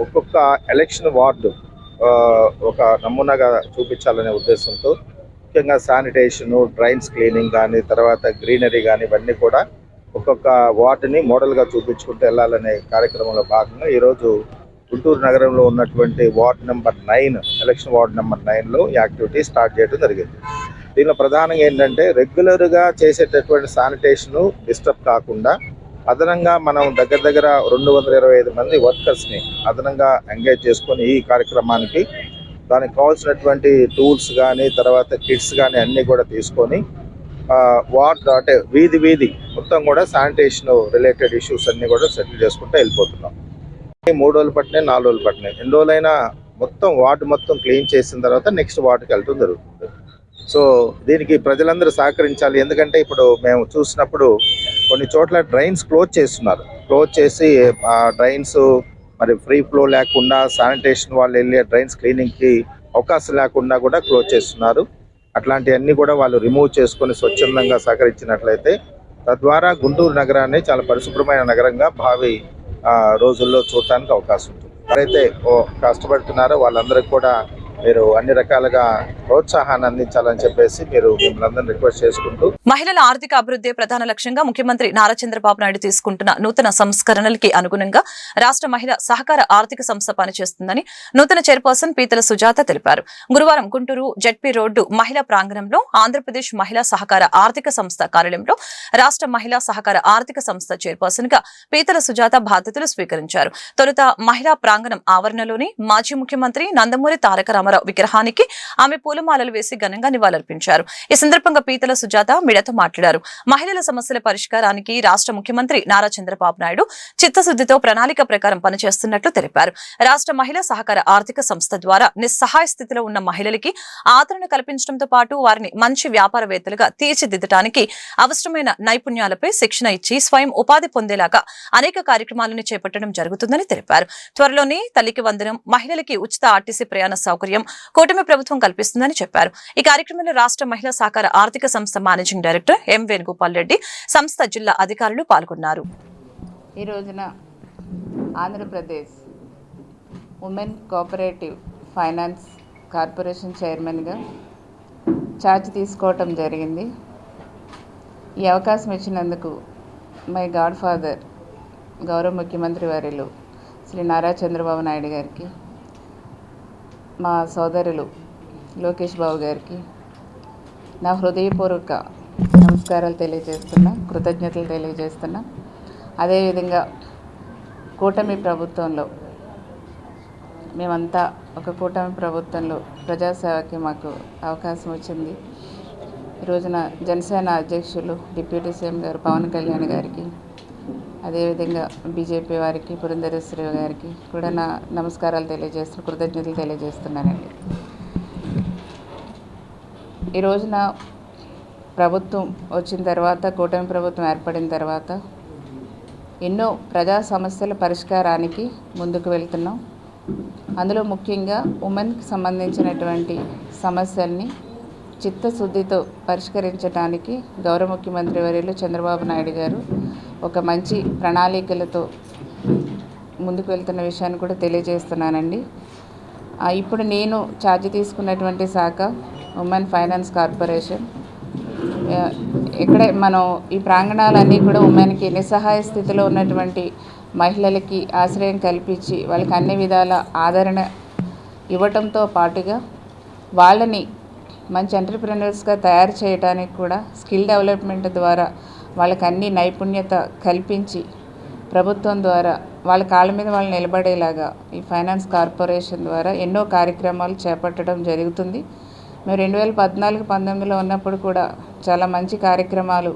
ఒక్కొక్క ఎలక్షన్ వార్డు ఒక నమూనాగా చూపించాలనే ఉద్దేశంతో ముఖ్యంగా శానిటేషను, డ్రైన్స్ క్లీనింగ్ కానీ, తర్వాత గ్రీనరీ కానీ ఇవన్నీ కూడా ఒక్కొక్క వార్డుని మోడల్గా చూపించుకుంటూ వెళ్ళాలనే కార్యక్రమంలో భాగంగా ఈరోజు గుంటూరు నగరంలో ఉన్నటువంటి ward number 9, election ward number 9లో ఈ యాక్టివిటీ స్టార్ట్ చేయడం జరిగింది. దీనిలో ప్రధానంగా ఏంటంటే రెగ్యులర్గా చేసేటటువంటి శానిటేషను డిస్టర్బ్ కాకుండా అదనంగా మనం దగ్గర 225 మంది వర్కర్స్ని అదనంగా ఎంగేజ్ చేసుకొని ఈ కార్యక్రమానికి దానికి కావాల్సినటువంటి టూల్స్ కానీ, తర్వాత కిట్స్ కానీ అన్నీ కూడా తీసుకొని వార్డ్ అంటే వీధి మొత్తం కూడా శానిటేషన్ రిలేటెడ్ ఇష్యూస్ అన్నీ కూడా సెటిల్ చేసుకుంటూ వెళ్ళిపోతున్నాం. 3 రోజులు పట్టినాయి, 4 రోజులు పట్టినాయి, ఎన్ని రోజులైనా మొత్తం వార్డు మొత్తం క్లీన్ చేసిన తర్వాత నెక్స్ట్ వార్డుకి వెళ్ళటం జరుగుతుంది. సో దీనికి ప్రజలందరూ సహకరించాలి. ఎందుకంటే ఇప్పుడు మేము చూసినప్పుడు కొన్ని చోట్ల డ్రైన్స్ క్లోజ్ చేస్తున్నారు. క్లోజ్ చేసి ఆ డ్రైన్స్ మరి ఫ్రీ ఫ్లో లేకుండా శానిటేషన్ వాళ్ళు వెళ్ళి డ్రైన్స్ క్లీనింగ్కి అవకాశం లేకుండా కూడా క్లోజ్ చేస్తున్నారు. అట్లాంటివన్నీ కూడా వాళ్ళు రిమూవ్ చేసుకొని స్వచ్ఛందంగా సహకరించినట్లయితే తద్వారా గుంటూరు నగరాన్ని చాలా పరిశుభ్రమైన నగరంగా భావి రోజుల్లో చూడటానికి అవకాశం ఉంటుంది. ఎవరైతే కష్టపడుతున్నారో వాళ్ళందరికీ కూడా మీరు అన్ని రకాలుగా ప్రోత్సాహాన్ని అందించాలని చెప్పేసి మీరు మిమ్మల్ని అందరినీ రిక్వెస్ట్ చేసుకుంటూ, మహిళల ఆర్థిక అభివృద్ధి ప్రధాన లక్ష్యంగా ముఖ్యమంత్రి నారా చంద్రబాబు నాయుడు తీసుకుంటున్న నూతన సంస్కరణలకి అనుగుణంగా రాష్ట్ర మహిళా సహకార ఆర్థిక సంస్థ పనిచేస్తుందని నూతన చైర్పర్సన్ పీతల సుజాత తెలిపారు. గురువారం గుంటూరు జెడ్పీ రోడ్డు మహిళా ప్రాంగణంలో ఆంధ్రప్రదేశ్ మహిళా సహకార ఆర్థిక సంస్థ కార్యాలయంలో రాష్ట్ర మహిళా సహకార ఆర్థిక సంస్థ చైర్పర్సన్ గా పీతల సుజాత బాధ్యతలు స్వీకరించారు. తొలుత మహిళా ప్రాంగణం ఆవరణలోని మాజీ ముఖ్యమంత్రి నందమూరి తారక రామారావు విగ్రహానికి ఆమె పూలమాలలు వేసి ఘనంగా నివాళులర్పించారు. ఈ సందర్భంగా పీతల సుజాత మీడియాతో మాట్లాడారు. మహిళల సమస్యల పరిష్కారానికి రాష్ట్ర ముఖ్యమంత్రి నారా చంద్రబాబు నాయుడు చిత్తశుద్దితో ప్రణాళిక ప్రకారం పనిచేస్తున్నట్లు తెలిపారు. రాష్ట్ర మహిళా సహకార ఆర్థిక సంస్థ ద్వారా నిస్సహాయ స్థితిలో ఉన్న మహిళలకి ఆదరణ కల్పించడంతో పాటు వారిని మంచి వ్యాపారవేత్తలుగా తీర్చిదిద్దడానికి అవసరమైన నైపుణ్యాలపై శిక్షణ ఇచ్చి స్వయం ఉపాధి పొందేలాగా అనేక కార్యక్రమాలను చేపట్టడం జరుగుతుందని తెలిపారు. త్వరలోనే తల్లికి వందనం, మహిళలకి ఉచిత ఆర్టీసీ ప్రయాణ సౌకర్యం కూటమి ప్రభుత్వం కల్పిస్తుందని చెప్పారు. ఈ కార్యక్రమంలో రాష్ట్ర మహిళా సహకార ఆర్థిక సంస్థ managing director M Venugopal Reddy, సంస్థ జిల్లా అధికారులు పాల్గొన్నారు. ఈ రోజున Andhra Pradesh women cooperative finance corporation చైర్మన్గా ఛార్జ్ తీసుకోవటం జరిగింది. ఈ అవకాశం ఇచ్చినందుకు మై గాడ్ ఫాదర్ గౌరవ ముఖ్యమంత్రి వర్యులు శ్రీ నారా చంద్రబాబు నాయుడు గారికి, మా సోదరులు లోకేష్ బాబు గారికి నా హృదయపూర్వక నమస్కారాలు తెలియజేస్తున్నా, కృతజ్ఞతలు తెలియజేస్తున్నా. అదేవిధంగా కూటమి ప్రభుత్వంలో మేమంతా ఒక కూటమి ప్రభుత్వంలో ప్రజాసేవకి మాకు అవకాశం వచ్చింది. ఈ రోజున జనసేన అధ్యక్షులు డిప్యూటీ సీఎం గారు పవన్ కళ్యాణ్ గారికి, అదేవిధంగా బీజేపీ వారికి, పురంధరేశ్వరి గారికి కూడా నా నమస్కారాలు తెలియజేస్తూ కృతజ్ఞతలు తెలియజేస్తున్నానండి. ఈ రోజున ప్రభుత్వం వచ్చిన తర్వాత, కూటమి ప్రభుత్వం ఏర్పడిన తర్వాత ఎన్నో ప్రజా సమస్యల పరిష్కారానికి ముందుకు వెళ్తున్నాం. అందులో ముఖ్యంగా ఉమెన్కి సంబంధించినటువంటి సమస్యల్ని చిత్తశుద్ధితో పరిష్కరించడానికి గౌరవ ముఖ్యమంత్రి వర్యులు చంద్రబాబు నాయుడు గారు ఒక మంచి ప్రణాళికలతో ముందుకు వెళ్తున్న విషయాన్ని కూడా తెలియజేస్తున్నానండి. ఇప్పుడు నేను ఛార్జ్ తీసుకున్నటువంటి శాఖ ఉమెన్ ఫైనాన్స్ కార్పొరేషన్. ఇక్కడే మనం ఈ ప్రాంగణాలన్నీ కూడా ఉమెన్కి నిస్సహాయ స్థితిలో ఉన్నటువంటి మహిళలకి ఆశ్రయం కల్పించి వాళ్ళకి అన్ని విధాల ఆదరణ ఇవ్వటంతో పాటుగా వాళ్ళని మంచి ఎంటర్‌ప్రెన్యూర్స్‌గా తయారు చేయడానికి కూడా స్కిల్ డెవలప్మెంట్ ద్వారా వాళ్ళకి అన్ని నైపుణ్యత కల్పించి ప్రభుత్వం ద్వారా వాళ్ళ కాళ్ళ మీద వాళ్ళు నిలబడేలాగా ఈ ఫైనాన్స్ కార్పొరేషన్ ద్వారా ఎన్నో కార్యక్రమాలు చేపట్టడం జరుగుతుంది. మేము 2014-19లో ఉన్నప్పుడు కూడా చాలా మంచి కార్యక్రమాలు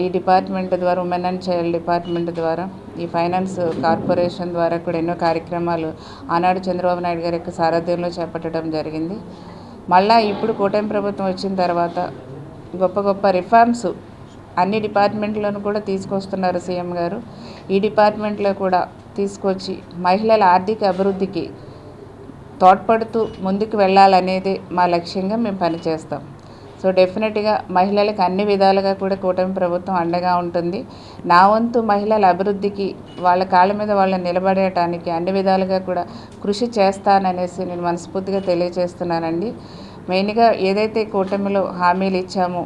ఈ డిపార్ట్మెంట్ ద్వారా, ఉమెన్ అండ్ చైల్డ్ డిపార్ట్మెంట్ ద్వారా, ఈ ఫైనాన్స్ కార్పొరేషన్ ద్వారా కూడా ఎన్నో కార్యక్రమాలు ఆనాడు చంద్రబాబు నాయుడు గారి యొక్క సారథ్యంలో చేపట్టడం జరిగింది. మళ్ళీ ఇప్పుడు కూటమి ప్రభుత్వం వచ్చిన తర్వాత గొప్ప గొప్ప రిఫార్మ్స్ అన్ని డిపార్ట్మెంట్లను కూడా తీసుకొస్తున్నారు సీఎం గారు. ఈ డిపార్ట్మెంట్లో కూడా తీసుకొచ్చి మహిళల ఆర్థిక అభివృద్ధికి తోడ్పడుతూ ముందుకు వెళ్ళాలనేది మా లక్ష్యంగా మేము పనిచేస్తాం. సో డెఫినెట్గా మహిళలకు అన్ని విధాలుగా కూడా కూటమి ప్రభుత్వం అండగా ఉంటుంది. నా వంతు మహిళల అభివృద్ధికి, వాళ్ళ కాళ్ళ మీద వాళ్ళు నిలబడటానికి అన్ని విధాలుగా కూడా కృషి చేస్తాననేసి నేను మనస్ఫూర్తిగా తెలియజేస్తున్నానండి. మెయిన్గా ఏదైతే కూటమిలో హామీలు ఇచ్చామో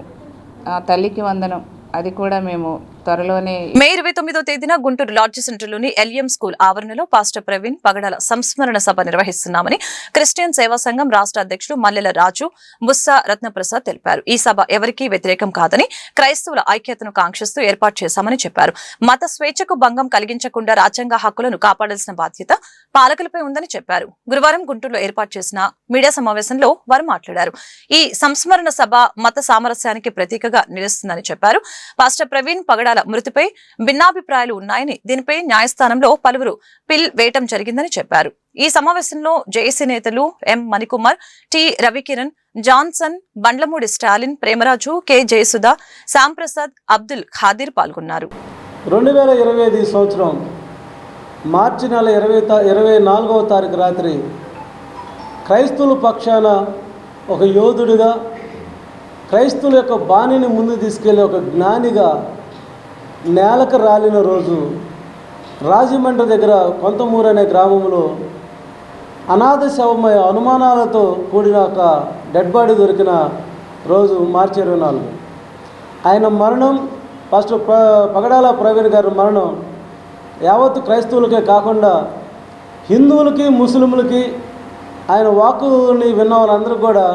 తల్లికి వందనం, అది కూడా మేము త్వరలోనే మే 29వ తేదీన గుంటూరు లాడ్జి సెంటర్లోని ఎల్ఎం స్కూల్ ఆవరణలో పాస్టర్ ప్రవీణ్ పగడాల సంస్మరణ సభ నిర్వహిస్తున్నామని క్రిస్టియన్ సేవా సంఘం రాష్ట్ర అధ్యక్షులు మల్లెల రాజు, బుస్సా రత్నప్రసాద్ తెలిపారు. ఈ సభ ఎవరికీ వ్యతిరేకం కాదని, క్రైస్తవుల ఐక్యతను కాంక్షిస్తూ ఏర్పాటు చేశామని చెప్పారు. మత స్వేచ్ఛకు భంగం కలిగించకుండా రాజ్యాంగ హక్కులను కాపాడాల్సిన బాధ్యత పాలకులపై ఉందని చెప్పారు. గురువారం గుంటూరులో ఏర్పాటు చేసిన మీడియా సమావేశంలో వారు మాట్లాడారు. ఈ సంస్మరణ సభ మత సామరస్యానికి ప్రతీకగా నిలుస్తుందని చెప్పారు. పాస్టర్ ప్రవీణ్ పగడాల మృతిపై భిన్నాభిప్రాయాలు ఉన్నాయని, దీనిపై న్యాయస్థానంలో పలువురు పిల్ వేయటం జరిగిందని చెప్పారు. ఈ సమావేశంలో జేఏసీ నేతలు M Manikumar, T Ravikiran, Johnson, Bandlamudi Stalin, Premaraju, K Jayasudha, Shyamprasad, Abdul Khadir పాల్గొన్నారు. 2025 సంవత్సరం మార్చి నెల 24వ తారీఖు రాత్రి క్రైస్తవుల పక్షాన ఒక యోధుడిగా, క్రైస్తవుల యొక్క బాణిని ముందు తీసుకెళ్లే ఒక జ్ఞానిగా నేలకు రాలిన రోజు రాజమండ్రి దగ్గర కొంతమూరు అనే గ్రామంలో అనాథ శవమయ అనుమానాలతో కూడిన ఒక డెడ్ బాడీ దొరికిన రోజు మార్చి 24. ఆయన మరణం, పాస్టర్ పగడాల ప్రవీణ్ గారి మరణం యావత్తు క్రైస్తవులకే కాకుండా హిందువులకి, ముస్లింలకి ఆయన వాక్కుని విన్న వాళ్ళందరూ కూడా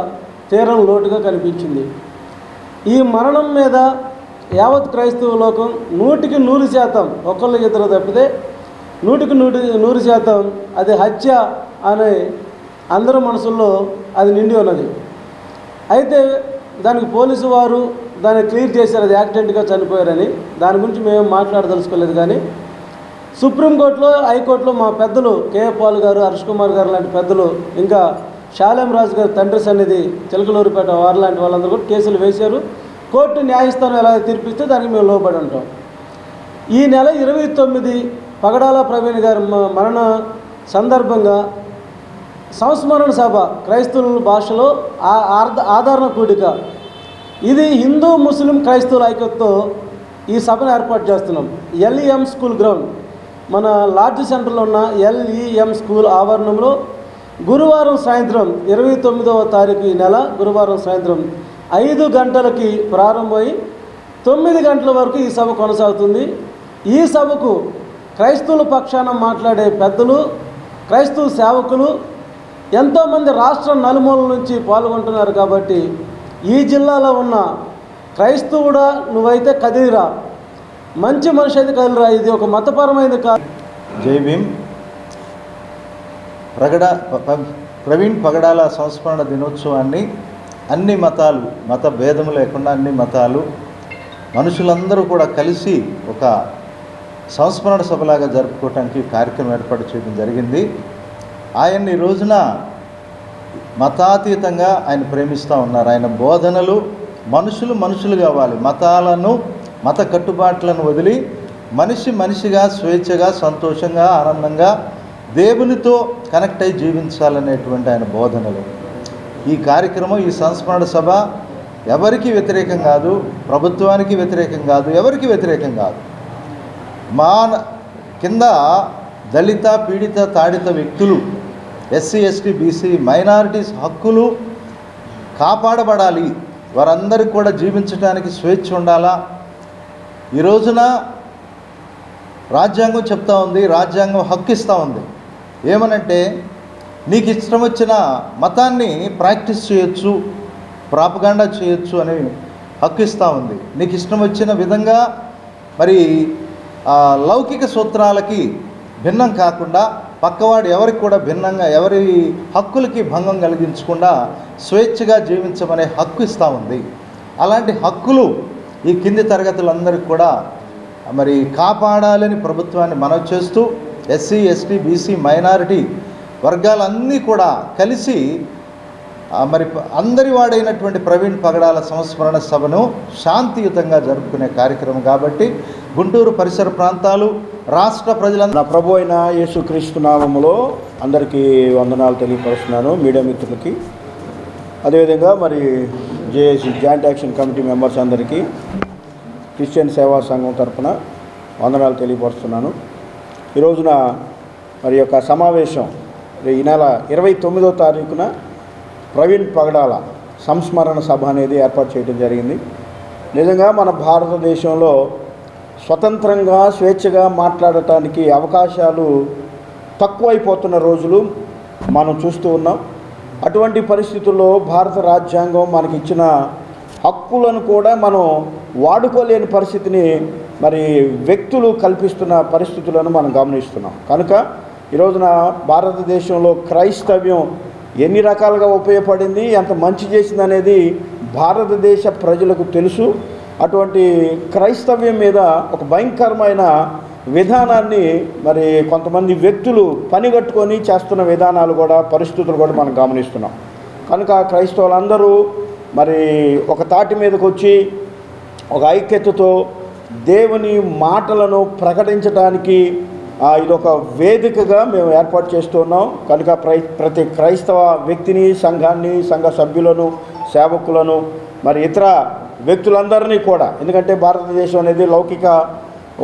తీరం లోటుగా కనిపించింది. ఈ మరణం మీద యావత్ క్రైస్తవ లోకం 100% ఒకళ్ళు ఇద్దరు తప్పితే 100% అది హత్య అనే అందరి మనసుల్లో అది నిండి ఉన్నది. అయితే దానికి పోలీసు వారు దాన్ని క్లియర్ చేశారు, అది యాక్సిడెంట్గా చనిపోయారని. దాని గురించి మేము మాట్లాడదలుచుకోలేదు. కానీ సుప్రీంకోర్టులో, హైకోర్టులో మా పెద్దలు కే పాల్ గారు, హర్ష్ కుమార్ గారు లాంటి పెద్దలు, ఇంకా శాలేం రాజు గారు తండ్రి సన్నిధి చిలకలూరిపేట వారు లాంటి వాళ్ళందరూ కూడా కేసులు వేశారు. కోర్టు న్యాయస్థానం ఎలా తీర్పిస్తే దానికి మేము లోబడి ఉంటాం. ఈ నెల 29 పగడాల ప్రవీణ్ గారి మరణ సందర్భంగా సంస్మరణ సభ క్రైస్తవుల భాషలో ఆదరణ కూడిక, ఇది హిందూ ముస్లిం క్రైస్తవుల ఐక్యతతో ఈ సభను ఏర్పాటు చేస్తున్నాం. LEM స్కూల్ గ్రౌండ్, మన లార్జ్ సెంటర్లో ఉన్న LEM స్కూల్ ఆవరణంలో గురువారం సాయంత్రం 29వ తారీఖు ఈ నెల గురువారం సాయంత్రం 5 గంటలకి ప్రారంభమై 9 గంటల వరకు ఈ సభ కొనసాగుతుంది. ఈ సభకు క్రైస్తవుల పక్షాన మాట్లాడే పెద్దలు, క్రైస్తవ సేవకులు ఎంతోమంది రాష్ట్ర నలుమూలల నుంచి పాల్గొంటున్నారు. కాబట్టి ఈ జిల్లాలో ఉన్న క్రైస్తవుడా నువ్వైతే కదిలిరా, మంచి మనిషి అయితే కదిలిరా, ఇది ఒక మతపరమైనది కాదు. జై భీమ్. ప్రవీణ్ పగడాల సంస్మరణ దినోత్సవాన్ని అన్ని మతాలు, మత భేదము లేకుండా అన్ని మతాలు, మనుషులందరూ కూడా కలిసి ఒక సంస్మరణ సభలాగా జరుపుకోవటానికి కార్యక్రమం ఏర్పాటు చేయడం జరిగింది. ఆయన్ని ఈ రోజున మతాతీతంగా ఆయన ప్రేమిస్తూ ఉన్నారు. ఆయన బోధనలు మనుషులు కావాలి, మతాలను, మత కట్టుబాట్లను వదిలి మనిషిగా స్వేచ్ఛగా, సంతోషంగా, ఆనందంగా దేవునితో కనెక్ట్ అయి జీవించాలనేటువంటి ఆయన బోధనలు. ఈ కార్యక్రమం, ఈ సంస్మరణ సభ ఎవరికి వ్యతిరేకం కాదు, ప్రభుత్వానికి వ్యతిరేకం కాదు, ఎవరికి వ్యతిరేకం కాదు. మా కింద దళిత, పీడిత, తాడిత వ్యక్తులు, SC, ST, BC మైనారిటీస్ హక్కులు కాపాడబడాలి, వారందరికీ కూడా జీవించడానికి స్వేచ్ఛ ఉండాలా. ఈ రోజున రాజ్యాంగం చెప్తా ఉంది, రాజ్యాంగం హక్కు ఇస్తూ ఉంది. ఏమనంటే నీకు ఇష్టం వచ్చిన మతాన్ని ప్రాక్టీస్ చేయొచ్చు, ప్రాపగాండా చేయొచ్చు అని హక్కు ఇస్తూ ఉంది. నీకు ఇష్టం వచ్చిన విధంగా మరి లౌకిక సూత్రాలకి భిన్నం కాకుండా, పక్కవాడు ఎవరికి కూడా భిన్నంగా, ఎవరి హక్కులకి భంగం కలిగించకుండా స్వేచ్ఛగా జీవించమనే హక్కు ఇస్తూ ఉంది. అలాంటి హక్కులు ఈ కింది తరగతులందరికీ కూడా మరి కాపాడాలని ప్రభుత్వాన్ని మనవి చేస్తూ SC, ST, BC మైనారిటీ వర్గాలన్నీ కూడా కలిసి మరి అందరి వాడైనటువంటి ప్రవీణ్ పగడాల సంస్మరణ సభను శాంతియుతంగా జరుపుకునే కార్యక్రమం. కాబట్టి గుంటూరు పరిసర ప్రాంతాలు, రాష్ట్ర ప్రజలందరూ నా ప్రభు అయిన యేసుక్రీస్తు నామములో అందరికీ వందనాలు తెలియపరుస్తున్నాను, మీడియా మిత్రులకి. అదేవిధంగా మరి JAC joint action committee members అందరికీ క్రిస్టియన్ సేవా సంఘం తరఫున వందనాలు తెలియపరుస్తున్నాను. ఈ రోజున మరి యొక్క సమావేశం ఈ నెల 29వ తారీఖున ప్రవీణ్ పగడాల సంస్మరణ సభ అనేది ఏర్పాటు చేయడం జరిగింది. నిజంగా మన భారతదేశంలో స్వతంత్రంగా, స్వేచ్ఛగా మాట్లాడటానికి అవకాశాలు తక్కువైపోతున్న రోజులు మనం చూస్తూ ఉన్నాం. అటువంటి పరిస్థితుల్లో భారత రాజ్యాంగం మనకిచ్చిన హక్కులను కూడా మనం వాడుకోలేని పరిస్థితిని మరి వ్యక్తులు కల్పిస్తున్న పరిస్థితులను మనం గమనిస్తున్నాం. కనుక ఈ రోజున భారతదేశంలో క్రైస్తవ్యం ఎన్ని రకాలుగా ఉపయోగపడింది, ఎంత మంచి చేసింది అనేది భారతదేశ ప్రజలకు తెలుసు. అటువంటి క్రైస్తవ్యం మీద ఒక భయంకరమైన విధానాన్ని మరి కొంతమంది వ్యక్తులు పనిగట్టుకొని చేస్తున్న విధానాలు కూడా, పరిస్థితులు కూడా మనం గమనిస్తున్నాం. కనుక క్రైస్తవులందరూ మరి ఒక తాటి మీదకి వచ్చి ఒక ఐక్యతతో దేవుని మాటలను ప్రకటించడానికి ఇదొక వేదికగా మేము ఏర్పాటు చేస్తున్నాం. కనుక ప్రతి క్రైస్తవ వ్యక్తిని, సంఘాన్ని, సంఘ సభ్యులను, సేవకులను, మరి ఇతర వ్యక్తులందరినీ కూడా, ఎందుకంటే భారతదేశం అనేది లౌకిక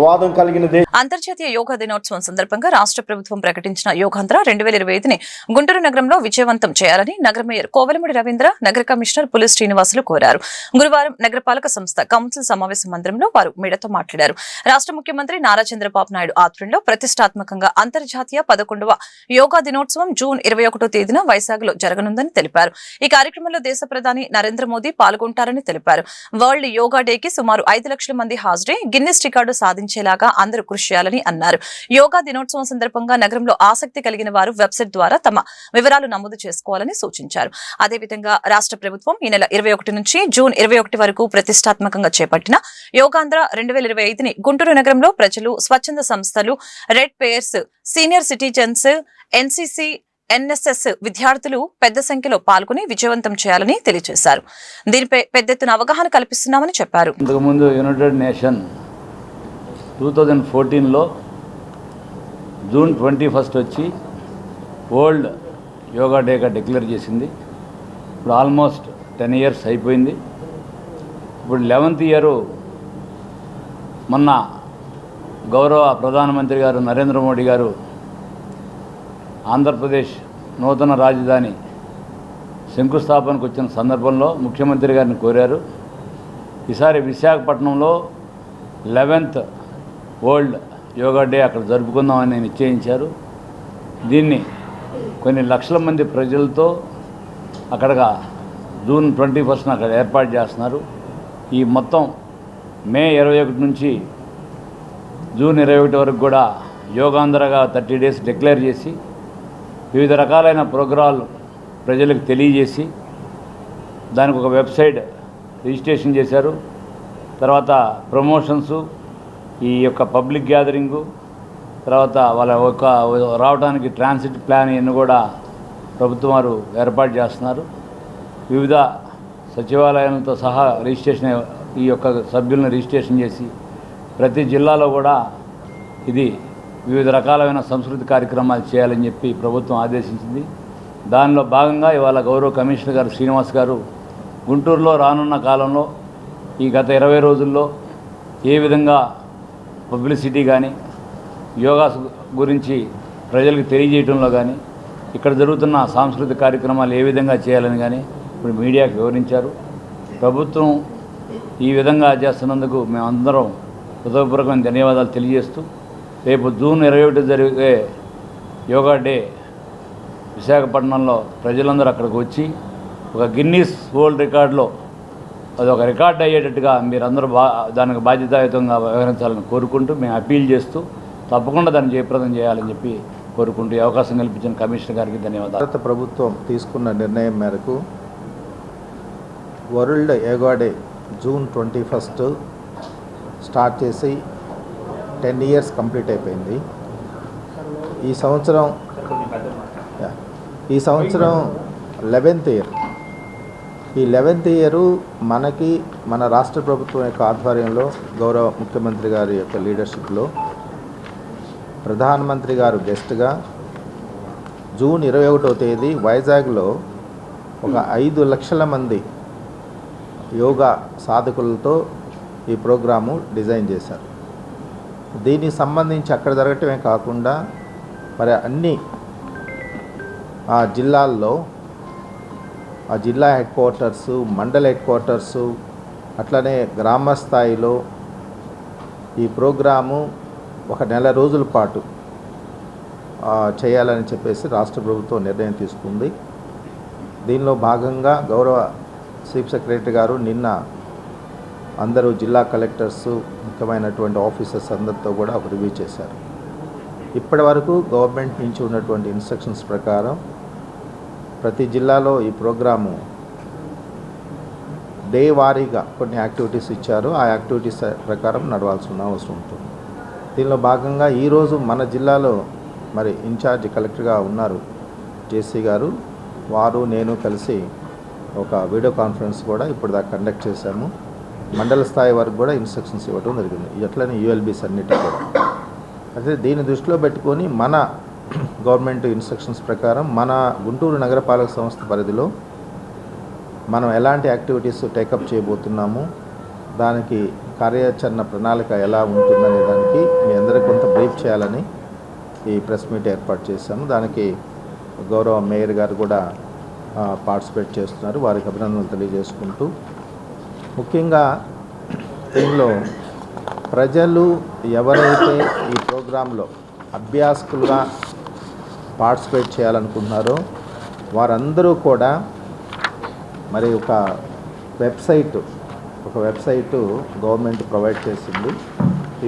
వాదం కలిగిన దేశం. అంతర్జాతీయ యోగా దినోత్సవం సందర్భంగా రాష్ట్ర ప్రభుత్వం ప్రకటించిన యోగాంధ్ర 2025ని గుంటూరు నగరంలో విజయవంతం చేయాలని నగర మేయర్ కోవెలమూడి రవీంద్ర, నగర కమిషనర్ పులి శ్రీనివాసులు కోరారు. గురువారం నగరపాలక సంస్థ కౌన్సిల్ సమావేశ మందిరంలో వారు మీడియాతో మాట్లాడారు. రాష్ట్ర ముఖ్యమంత్రి నారా చంద్రబాబు నాయుడు ఆధ్వర్యంలో ప్రతిష్టాత్మకంగా అంతర్జాతీయ 11వ యోగా దినోత్సవం జూన్ 21వ తేదీన వైజాగ్లో జరగనుందని తెలిపారు. ఈ కార్యక్రమంలో దేశ ప్రధాని నరేంద్ర మోదీ పాల్గొంటారని తెలిపారు. వరల్డ్ యోగా డేకి సుమారు 5 లక్షల మంది హాజరై గిన్నిస్ రికార్డు సాధించేలాగా అందరూ కృషి చేయాలని అన్నారు. యోగా దినోత్సవం సందర్భంగా నగరంలో ఆసక్తి కలిగిన వారు వెబ్సైట్ ద్వారా తమ వివరాలు నమోదు చేసుకోవాలని సూచించారు. అదేవిధంగా రాష్ట్ర ప్రభుత్వం ఈ నెల 21 నుంచి జూన్ 21 వరకు ప్రతిష్టాత్మకంగా చేపట్టిన యోగాంధ్ర 2025ని గుంటూరు నగరంలో ప్రజలు, స్వచ్ఛంద సంస్థలు, rate payers, senior citizens, NCC, NSS విద్యార్థులు పెద్ద సంఖ్యలో పాల్గొని విజయవంతం చేయాలని తెలియజేశారు. దీనిపై పెద్ద ఎత్తున అవగాహన కల్పిస్తున్నామని చెప్పారు. ఇంతకుముందు యునైటెడ్ నేషన్ 2014లో జూన్ 21 వచ్చి వరల్డ్ యోగా డేగా డిక్లేర్ చేసింది. ఇప్పుడు ఆల్మోస్ట్ 10 ఇయర్స్ అయిపోయింది. ఇప్పుడు 11th ఇయర్ మొన్న గౌరవ ప్రధానమంత్రి గారు నరేంద్ర మోడీ గారు ఆంధ్రప్రదేశ్ నూతన రాజధాని శంకుస్థాపనకు వచ్చిన సందర్భంలో ముఖ్యమంత్రి గారిని కోరారు. ఈసారి విశాఖపట్నంలో 11th వరల్డ్ యోగా డే అక్కడ జరుపుకుందామని నిశ్చయించారు. దీన్ని కొన్ని లక్షల మంది ప్రజలతో అక్కడగా జూన్ 21న అక్కడ ఏర్పాటు చేస్తున్నారు. ఈ మొత్తం మే 21 నుంచి జూన్ 21 వరకు కూడా యోగాంధ్రగా 30 డేస్ డిక్లేర్ చేసి వివిధ రకాలైన ప్రోగ్రాలు ప్రజలకు తెలియజేసి దానికి ఒక వెబ్సైట్ రిజిస్ట్రేషన్ చేశారు. తర్వాత ప్రమోషన్సు, ఈ యొక్క పబ్లిక్ గ్యాదరింగు, తర్వాత వాళ్ళ ఒక రావడానికి ట్రాన్సిట్ ప్లాన్ ఇవన్నీ కూడా ప్రభుత్వం వారు ఏర్పాటు చేస్తున్నారు. వివిధ సచివాలయాలతో సహా రిజిస్ట్రేషన్, ఈ యొక్క సభ్యులను రిజిస్ట్రేషన్ చేసి ప్రతి జిల్లాలో కూడా ఇది వివిధ రకాలైన సంస్కృతి కార్యక్రమాలు చేయాలని చెప్పి ప్రభుత్వం ఆదేశించింది. దానిలో భాగంగా ఇవాళ గౌరవ కమిషనర్ గారు శ్రీనివాస్ గారు గుంటూరులో రానున్న కాలంలో ఈ గత 20 రోజుల్లో ఏ విధంగా పబ్లిసిటీ కానీ యోగా గురించి ప్రజలకు తెలియజేయడంలో కానీ, ఇక్కడ జరుగుతున్న సాంస్కృతిక కార్యక్రమాలు ఏ విధంగా చేయాలని కానీ ఇప్పుడు మీడియాకు వివరించారు. ప్రభుత్వం ఈ విధంగా చేస్తున్నందుకు మేమందరం హృదయపూర్వకమైన ధన్యవాదాలు తెలియజేస్తూ రేపు జూన్ 21 జరిగే యోగా డే విశాఖపట్నంలో ప్రజలందరూ అక్కడికి వచ్చి ఒక గిన్నీస్ వరల్డ్ రికార్డులో అది ఒక రికార్డ్ అయ్యేటట్టుగా మీరందరూ దానికి బాధ్యతాయుతంగా వ్యవహరించాలని కోరుకుంటూ మేము అప్పీల్ చేస్తూ తప్పకుండా దాన్ని జయప్రదం చేయాలని చెప్పి కోరుకుంటూ ఈ అవకాశం కల్పించిన కమిషనర్ గారికి ధన్యవాదాలు. భారత ప్రభుత్వం తీసుకున్న నిర్ణయం మేరకు world yoga day June 21 start చేసి 10 ఇయర్స్ కంప్లీట్ అయిపోయింది. ఈ సంవత్సరం 11th ఇయర్. ఈ 11th ఇయర్ మనకి మన రాష్ట్ర ప్రభుత్వం యొక్క ఆధ్వర్యంలో గౌరవ ముఖ్యమంత్రి గారి యొక్క లీడర్షిప్లో ప్రధానమంత్రి గారు గెస్ట్గా జూన్ 21వ తేదీ వైజాగ్లో ఒక 5 లక్షల మంది యోగా సాధకులతో ఈ ప్రోగ్రాము డిజైన్ చేశారు. దీనికి సంబంధించి అక్కడ జరగటమే కాకుండా మరి అన్ని జిల్లాల్లో ఆ జిల్లా హెడ్ క్వార్టర్సు, మండల హెడ్ క్వార్టర్సు, అట్లనే గ్రామ స్థాయిలో ఈ ప్రోగ్రాము ఒక నెల రోజుల పాటు చేయాలని చెప్పేసి రాష్ట్ర ప్రభుత్వం నిర్ణయం తీసుకుంది. దీనిలో భాగంగా గౌరవ చీఫ్ సెక్రటరీ గారు నిన్న అందరూ జిల్లా కలెక్టర్స్, ముఖ్యమైనటువంటి ఆఫీసర్స్ అందరితో కూడా ఒక రివ్యూ చేశారు. ఇప్పటి వరకు గవర్నమెంట్ నుంచి ఉన్నటువంటి ఇన్స్ట్రక్షన్స్ ప్రకారం ప్రతి జిల్లాలో ఈ ప్రోగ్రాము డే వారీగా కొన్ని యాక్టివిటీస్ ఇచ్చారు. ఆ యాక్టివిటీస్ ప్రకారం నడవాల్సిన అవసరం ఉంటుంది. దీనిలో భాగంగా ఈరోజు మన జిల్లాలో మరి ఇన్ఛార్జ్ కలెక్టర్గా ఉన్నారు జేసీ గారు. వారు నేను కలిసి ఒక వీడియో కాన్ఫరెన్స్ కూడా ఇప్పుడు దాకా కండక్ట్ చేశాము. మండల స్థాయి వరకు కూడా ఇన్స్ట్రక్షన్స్ ఇవ్వడం జరిగింది. ఎట్లనే యూఎల్బీస్ అన్నిటి కూడా. అయితే దీన్ని దృష్టిలో పెట్టుకొని మన గవర్నమెంట్ ఇన్స్ట్రక్షన్స్ ప్రకారం మన గుంటూరు నగరపాలక సంస్థ పరిధిలో మనం ఎలాంటి యాక్టివిటీస్ టేకప్ చేయబోతున్నాము, దానికి కార్యాచరణ ప్రణాళిక ఎలా ఉంటుందనే దానికి మీ అందరికీ కొంత బ్రీఫ్ చేయాలని ఈ ప్రెస్ మీట్ ఏర్పాటు చేశాము. దానికి గౌరవ మేయర్ గారు కూడా పార్టిసిపేట్ చేస్తున్నారు. వారికి అభినందనలు తెలియజేసుకుంటూ, ముఖ్యంగా దీనిలో ప్రజలు ఎవరైతే ఈ ప్రోగ్రాంలో అభ్యాసకులుగా పార్టిసిపేట్ చేయాలనుకుంటున్నారో వారందరూ కూడా మరి ఒక వెబ్సైట్ గవర్నమెంట్ ప్రొవైడ్ చేసింది.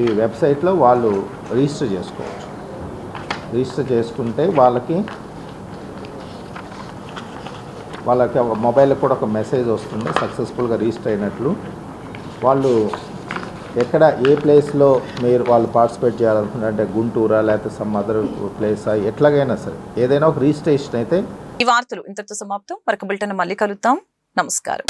ఈ వెబ్సైట్లో వాళ్ళు రిజిస్టర్ చేసుకోవచ్చు. రిజిస్టర్ చేసుకుంటే వాళ్ళకి మొబైల్లో కూడా ఒక మెసేజ్ వస్తుంది సక్సెస్ఫుల్గా రిజిస్టర్ అయినట్లు. వాళ్ళు ఎక్కడ ఏ ప్లేస్లో వాళ్ళు పార్టిసిపేట్ చేయాలనుకుంటున్నారు, అంటే గుంటూరా లేకపోతే సమ్ అదర్ ప్లేసా, ఎట్లాగైనా సరే ఏదైనా ఒక రిజిస్ట్రేషన్ అయితే. ఈ వార్తలు ఇంతటితో సమాప్తం. మరొక బులెటిన్ మళ్ళీ కలుద్దాం. నమస్కారం.